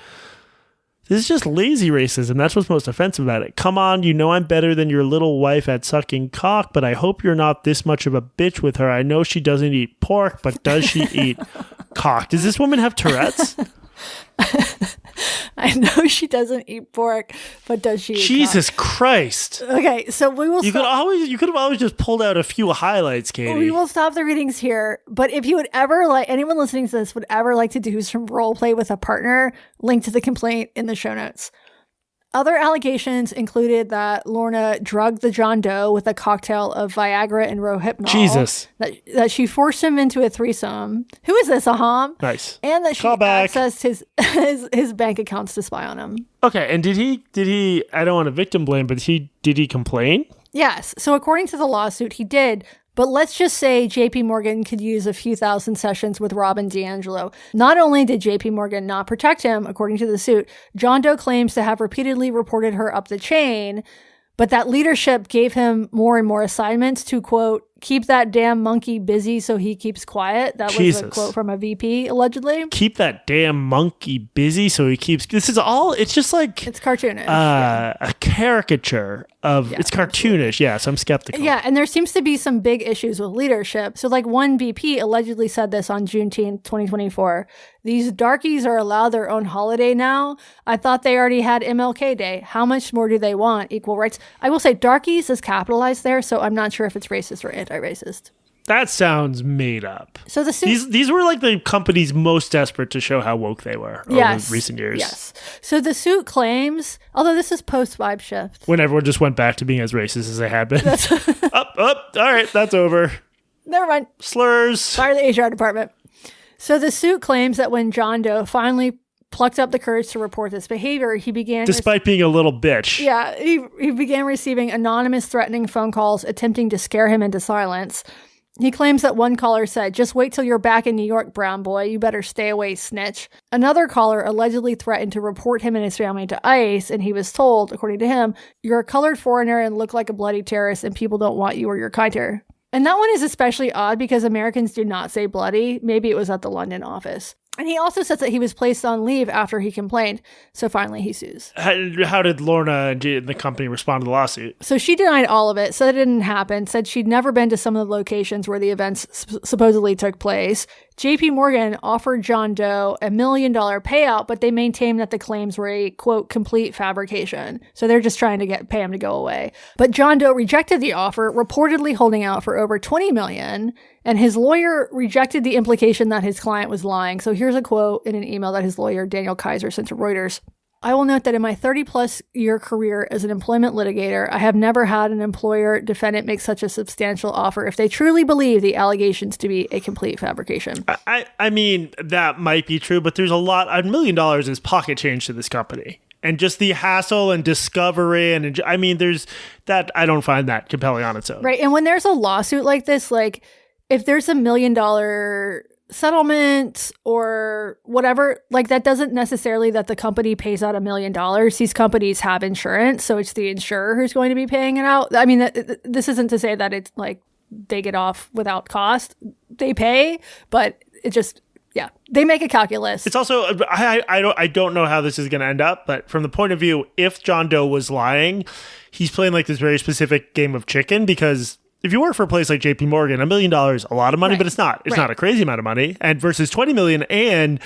This is just lazy racism. That's what's most offensive about it. Come on, you know I'm better than your little wife at sucking cock, but I hope you're not this much of a bitch with her. I know she doesn't eat pork, but does she eat cock? Does this woman have Tourette's? I know she doesn't eat pork, but does she eat Jesus cock? Christ. Okay, so we will You could have always just pulled out a few highlights, Katie. We will stop the readings here, but if you would ever anyone listening to this would ever like to do some role play with a partner, link to the complaint in the show notes. Other allegations included that Lorna drugged the John Doe with a cocktail of Viagra and Rohypnol. Jesus. That she forced him into a threesome. Who is this, Aham? Nice. And that she accessed his bank accounts to spy on him. Okay, and did he, I don't want to victim blame, but did he complain? Yes. So according to the lawsuit, he did, But let's just say JP Morgan could use a few thousand sessions with Robin DiAngelo. Not only did JP Morgan not protect him, according to the suit, John Doe claims to have repeatedly reported her up the chain, but that leadership gave him more and more assignments to, quote, keep that damn monkey busy so he keeps quiet. That was a quote from a VP, allegedly. Keep that damn monkey busy so he keeps... This is all... It's just like... It's cartoonish. A caricature of... it's cartoonish. Yeah, so I'm skeptical. Yeah, and there seems to be some big issues with leadership. So like one VP allegedly said this on Juneteenth, 2024. These darkies are allowed their own holiday now. I thought they already had MLK Day. How much more do they want? Equal rights. I will say darkies is capitalized there, so I'm not sure if it's racist or anti-racist. That sounds made up. So the suit, these were like the companies most desperate to show how woke they were over recent years. Yes. So the suit claims, although this is post-vibe shift. When everyone just went back to being as racist as they had been. Up. All right, that's over. Never mind. Slurs. Fire the HR department. So the suit claims that when John Doe finally plucked up the courage to report this behavior, he began... Despite being a little bitch. Yeah, he began receiving anonymous threatening phone calls attempting to scare him into silence. He claims that one caller said, "Just wait till you're back in New York, brown boy. You better stay away, snitch." Another caller allegedly threatened to report him and his family to ICE, and he was told, according to him, "You're a colored foreigner and look like a bloody terrorist, and people don't want you or your kind here." And that one is especially odd because Americans do not say bloody. Maybe it was at the London office. And he also says that he was placed on leave after he complained. So finally he sues. How did Lorna and the company respond to the lawsuit? So she denied all of it, said it didn't happen, said she'd never been to some of the locations where the events supposedly took place. JP Morgan offered John Doe $1 million payout, but they maintained that the claims were a, quote, complete fabrication. So they're just trying to pay him to go away. But John Doe rejected the offer, reportedly holding out for over $20 million, and his lawyer rejected the implication that his client was lying. So here's a quote in an email that his lawyer, Daniel Kaiser, sent to Reuters. "I will note that in my 30-plus year career as an employment litigator, I have never had an employer defendant make such a substantial offer if they truly believe the allegations to be a complete fabrication." I mean, that might be true, but there's $1 million is pocket change to this company. And just the hassle and discovery, and I mean, there's that, I don't find that compelling on its own. Right, and when there's a lawsuit like this, like, if there's $1 million settlement or whatever, like that doesn't necessarily that the company pays out $1 million. These companies have insurance, so it's the insurer who's going to be paying it out. I mean, this isn't to say that it's like they get off without cost. They pay, but it just, yeah, they make a calculus. It's also, I don't know how this is going to end up, but from the point of view, if John Doe was lying, he's playing like this very specific game of chicken, because if you work for a place like JP Morgan, $1 million, a lot of money, but it's not. It's not a crazy amount of money. And versus $20 million, and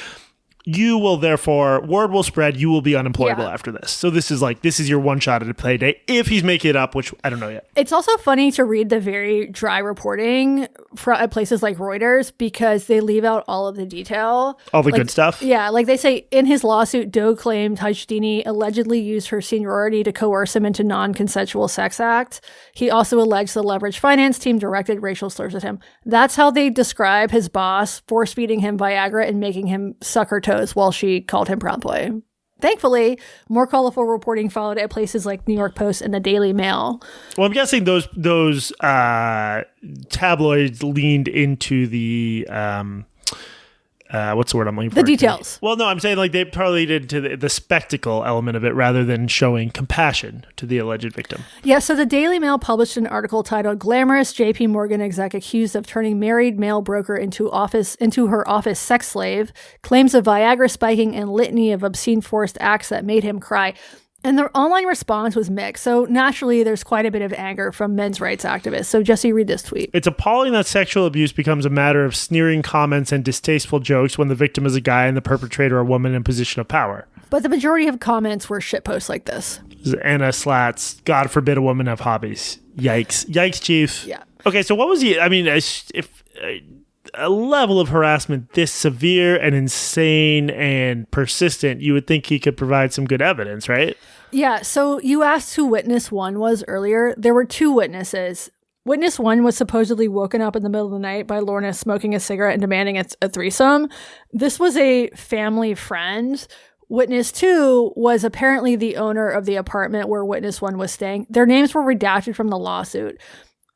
you will therefore, word will spread, you will be unemployable after this. So this is your one shot at a payday if he's making it up, which I don't know yet. It's also funny to read the very dry reporting at places like Reuters because they leave out all of the detail. All the good stuff? Yeah, like they say, in his lawsuit, Doe claimed Hajdini allegedly used her seniority to coerce him into non-consensual sex acts. He also alleged the leveraged finance team directed racial slurs at him. That's how they describe his boss force-feeding him Viagra and making him suck her toes while she called him Proud Boy. Thankfully, more colorful reporting followed at places like New York Post and the Daily Mail. Well, I'm guessing those tabloids leaned into the what's the word I'm looking for? The details. Well, no, I'm saying like they probably did to the spectacle element of it rather than showing compassion to the alleged victim. Yeah, so the Daily Mail published an article titled "Glamorous JP Morgan Exec Accused of Turning Married Male Broker into her office sex slave, Claims of Viagra Spiking and Litany of Obscene Forced Acts That Made Him Cry." And the online response was mixed. So naturally, there's quite a bit of anger from men's rights activists. So Jesse, read this tweet. "It's appalling that sexual abuse becomes a matter of sneering comments and distasteful jokes when the victim is a guy and the perpetrator a woman in a position of power." But the majority of comments were shitposts like this. Anna Slats, "God forbid a woman have hobbies." Yikes. Yikes, chief. Yeah. Okay, so what was he? I mean, if a level of harassment this severe and insane and persistent, you would think he could provide some good evidence, right? Yeah, so you asked who witness one was earlier. There were two witnesses. Witness one was supposedly woken up in the middle of the night by Lorna smoking a cigarette and demanding a threesome. This was a family friend. Witness two was apparently the owner of the apartment where witness one was staying. Their names were redacted from the lawsuit.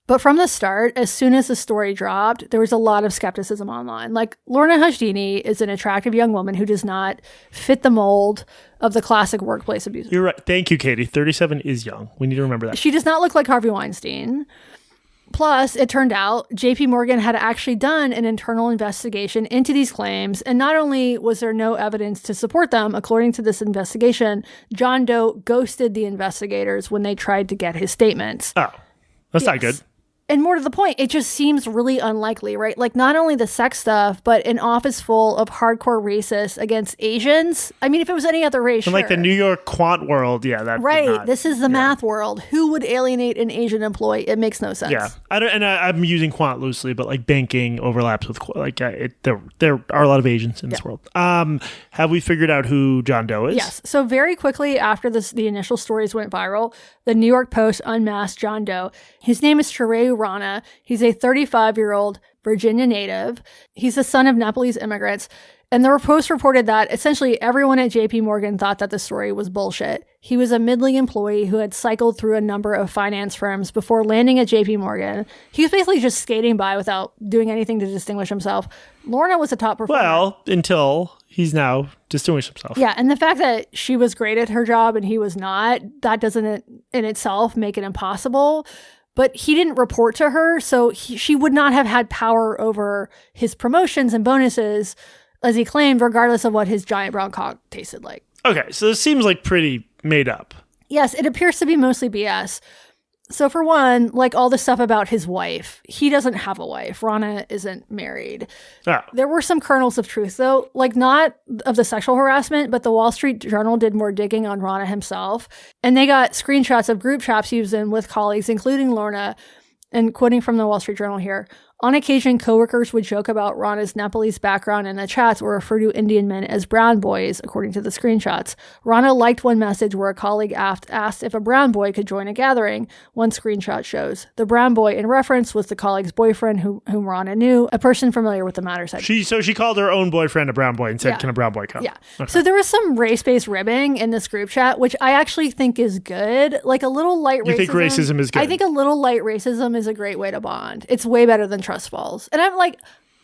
But from the start, as soon as the story dropped, there was a lot of skepticism online. Like, Lorna Hushdini is an attractive young woman who does not fit the mold of the classic workplace abuser. You're right. Thank you, Katie. 37 is young. We need to remember that. She does not look like Harvey Weinstein. Plus, it turned out JP Morgan had actually done an internal investigation into these claims. And not only was there no evidence to support them, according to this investigation, John Doe ghosted the investigators when they tried to get his statements. Oh, that's not good. And more to the point, it just seems really unlikely, right? Like, not only the sex stuff, but an office full of hardcore racists against Asians. I mean, if it was any other race, and like the New York quant world, yeah, that right. This is the math world. Who would alienate an Asian employee? It makes no sense. Yeah, I'm using quant loosely, but like banking overlaps with there are a lot of Asians in this world. Have we figured out who John Doe is? Yes. So very quickly after the initial stories went viral, the New York Post unmasked John Doe. His name is Shrey Rana. He's a 35-year-old Virginia native. He's the son of Nepalese immigrants. And the Post reported that essentially everyone at JP Morgan thought that the story was bullshit. He was a middling employee who had cycled through a number of finance firms before landing at JP Morgan. He was basically just skating by without doing anything to distinguish himself. Lorna was a top performer. Well, until he's now distinguished himself. Yeah, and the fact that she was great at her job and he was not, that doesn't in itself make it impossible. But he didn't report to her, so she would not have had power over his promotions and bonuses, as he claimed, regardless of what his giant brown cock tasted like. Okay, so this seems like pretty made up. Yes, it appears to be mostly BS. So for one, like all the stuff about his wife, he doesn't have a wife. Rana isn't married. Oh. There were some kernels of truth, though, like not of the sexual harassment, but the Wall Street Journal did more digging on Rana himself. And they got screenshots of group chats he was in with colleagues, including Lorna. And quoting from the Wall Street Journal here, on occasion, coworkers would joke about Rana's Nepalese background in the chats or refer to Indian men as brown boys, according to the screenshots. Rana liked one message where a colleague asked if a brown boy could join a gathering. One screenshot shows. The brown boy in reference was the colleague's boyfriend whom Rana knew, a person familiar with the matter said. So she called her own boyfriend a brown boy and said, Can a brown boy come? Yeah. Okay. So there was some race-based ribbing in this group chat, which I actually think is good. Like a little light racism. You think racism is good? I think a little light racism is a great way to bond. It's way better than trust falls. And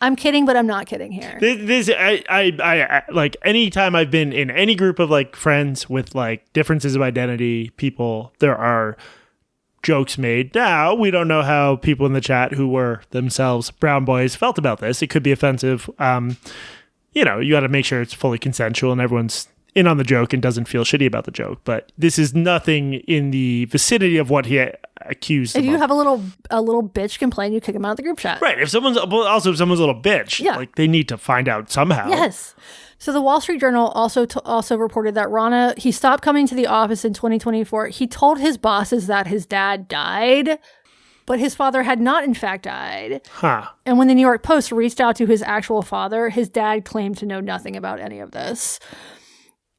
I'm kidding, but I'm not kidding here. I like anytime I've been in any group of like friends with like differences of identity, people, there are jokes made. Now, we don't know how people in the chat who were themselves brown boys felt about this. It could be offensive. You got to make sure it's fully consensual and everyone's in on the joke and doesn't feel shitty about the joke. But this is nothing in the vicinity of what he accused. If you have a little bitch complain, you kick him out of the group chat. Right. If someone's a little bitch, like they need to find out somehow. Yes. So the Wall Street Journal also reported that Rana, he stopped coming to the office in 2024. He told his bosses that his dad died, but his father had not in fact died. Huh. And when the New York Post reached out to his actual father, his dad claimed to know nothing about any of this.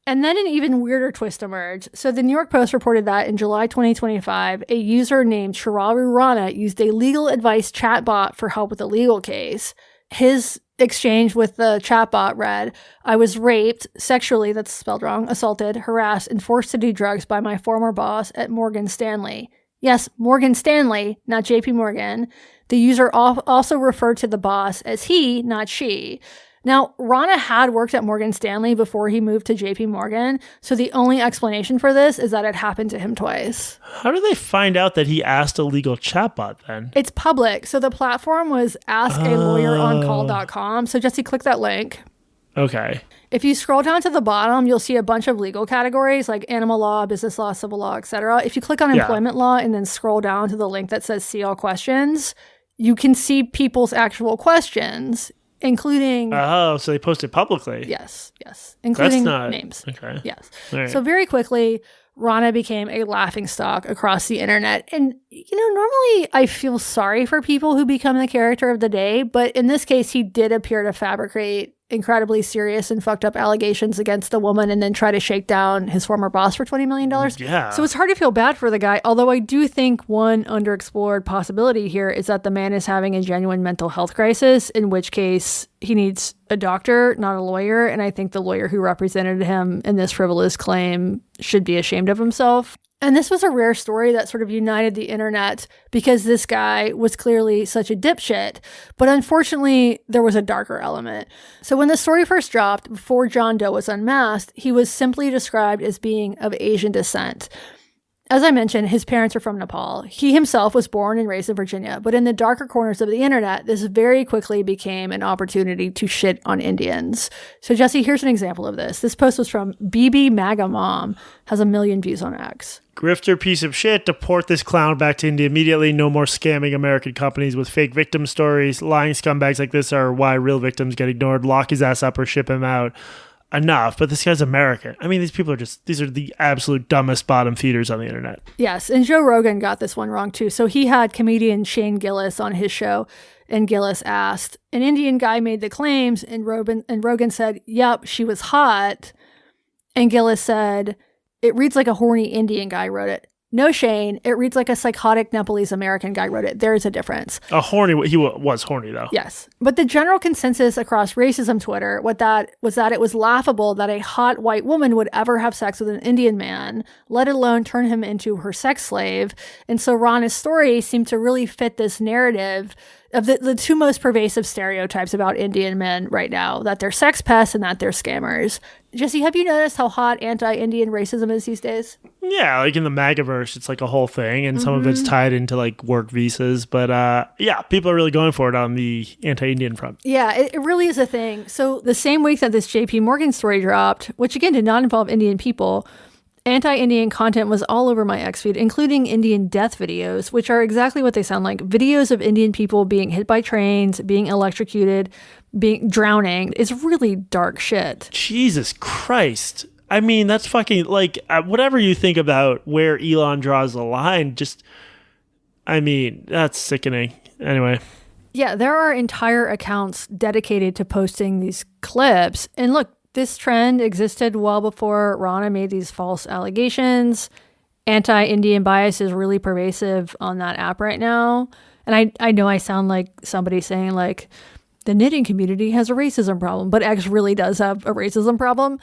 And then an even weirder twist emerged. So the New York Post reported that in July 2025, a user named Shiraru Rana used a legal advice chatbot for help with a legal case. His exchange with the chatbot read, I was raped, sexually, that's spelled wrong, assaulted, harassed, and forced to do drugs by my former boss at Morgan Stanley. Yes, Morgan Stanley, not JP Morgan. The user also referred to the boss as he, not she. Now, Rana had worked at Morgan Stanley before he moved to JP Morgan, so the only explanation for this is that it happened to him twice. How do they find out that he asked a legal chatbot then? It's public. So the platform was askalawyeroncall.com. So Jesse, click that link. Okay. If you scroll down to the bottom, you'll see a bunch of legal categories like animal law, business law, civil law, etc. If you click on employment law and then scroll down to the link that says see all questions, you can see people's actual questions, including... Oh, so they posted publicly. Yes. Including That's not, names. Okay. Yes. Right. So very quickly, Rana became a laughingstock across the internet. And, normally I feel sorry for people who become the character of the day, but in this case, he did appear to fabricate incredibly serious and fucked up allegations against a woman and then try to shake down his former boss for $20 million. Yeah. So it's hard to feel bad for the guy, although I do think one underexplored possibility here is that the man is having a genuine mental health crisis, in which case he needs a doctor, not a lawyer. And I think the lawyer who represented him in this frivolous claim should be ashamed of himself. And this was a rare story that sort of united the internet because this guy was clearly such a dipshit. But unfortunately, there was a darker element. So when the story first dropped, before John Doe was unmasked, he was simply described as being of Asian descent. As I mentioned, his parents are from Nepal. He himself was born and raised in Virginia, but in the darker corners of the internet, this very quickly became an opportunity to shit on Indians. So Jesse, here's an example of this. This post was from BB MAGA Mom, has 1 million views on X. Grifter piece of shit, deport this clown back to India immediately. No more scamming American companies with fake victim stories. Lying scumbags like this are why real victims get ignored. Lock his ass up or ship him out. Enough, but this guy's American. I mean, these are the absolute dumbest bottom feeders on the internet. Yes, and Joe Rogan got this one wrong too. So he had comedian Shane Gillis on his show, and Gillis asked, an Indian guy made the claims, and Rogan said, yep, she was hot. And Gillis said, it reads like a horny Indian guy wrote it. No, Shane, it reads like a psychotic Nepalese American guy wrote it. There is a difference. He was horny, though. Yes. But the general consensus across racism Twitter was that it was laughable that a hot white woman would ever have sex with an Indian man, let alone turn him into her sex slave. And so Rana's story seemed to really fit this narrative of the two most pervasive stereotypes about Indian men right now, that they're sex pests and that they're scammers. Jesse, have you noticed how hot anti-Indian racism is these days? Yeah, like in the MAGAverse, it's like a whole thing, and some of it's tied into like work visas. But yeah, people are really going for it on the anti-Indian front. Yeah, it really is a thing. So the same week that this JP Morgan story dropped, which again did not involve Indian people, anti-Indian content was all over my X feed, including Indian death videos, which are exactly what they sound like. Videos of Indian people being hit by trains, being electrocuted, being drowning. It's really dark shit. Jesus Christ. I mean, that's fucking, like, whatever you think about where Elon draws the line, that's sickening. Anyway. Yeah, there are entire accounts dedicated to posting these clips. And look, this trend existed well before Rana made these false allegations. Anti-Indian bias is really pervasive on that app right now. And I know I sound like somebody saying, like, the knitting community has a racism problem, but X really does have a racism problem.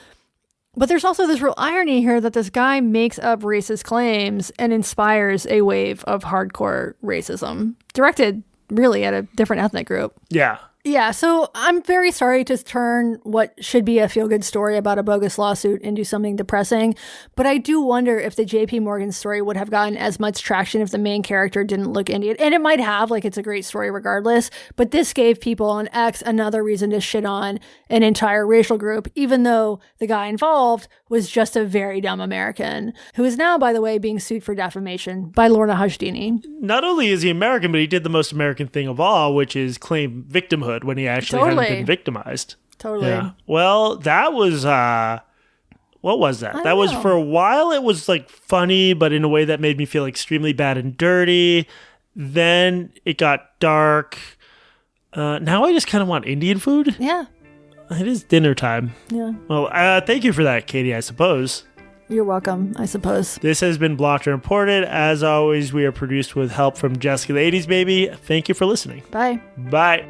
But there's also this real irony here that this guy makes up racist claims and inspires a wave of hardcore racism, directed really at a different ethnic group. Yeah. Yeah, so I'm very sorry to turn what should be a feel-good story about a bogus lawsuit into something depressing, but I do wonder if the JP Morgan story would have gotten as much traction if the main character didn't look Indian. And it might have, like, it's a great story regardless, but this gave people on X another reason to shit on an entire racial group, even though the guy involved was just a very dumb American, who is now, by the way, being sued for defamation by Lorna Hashdini. Not only is he American, but he did the most American thing of all, which is claim victimhood when he actually hadn't been victimized. Totally. Yeah. Well, that was what was that? That was, for a while, it was like funny, but in a way that made me feel extremely bad and dirty. Then it got dark. Now I just kind of want Indian food. Yeah. It is dinner time. Yeah. Well, thank you for that, Katie, I suppose. You're welcome, I suppose. This has been Blocked and Reported. As always, we are produced with help from Jessica the 80s Baby. Thank you for listening. Bye. Bye.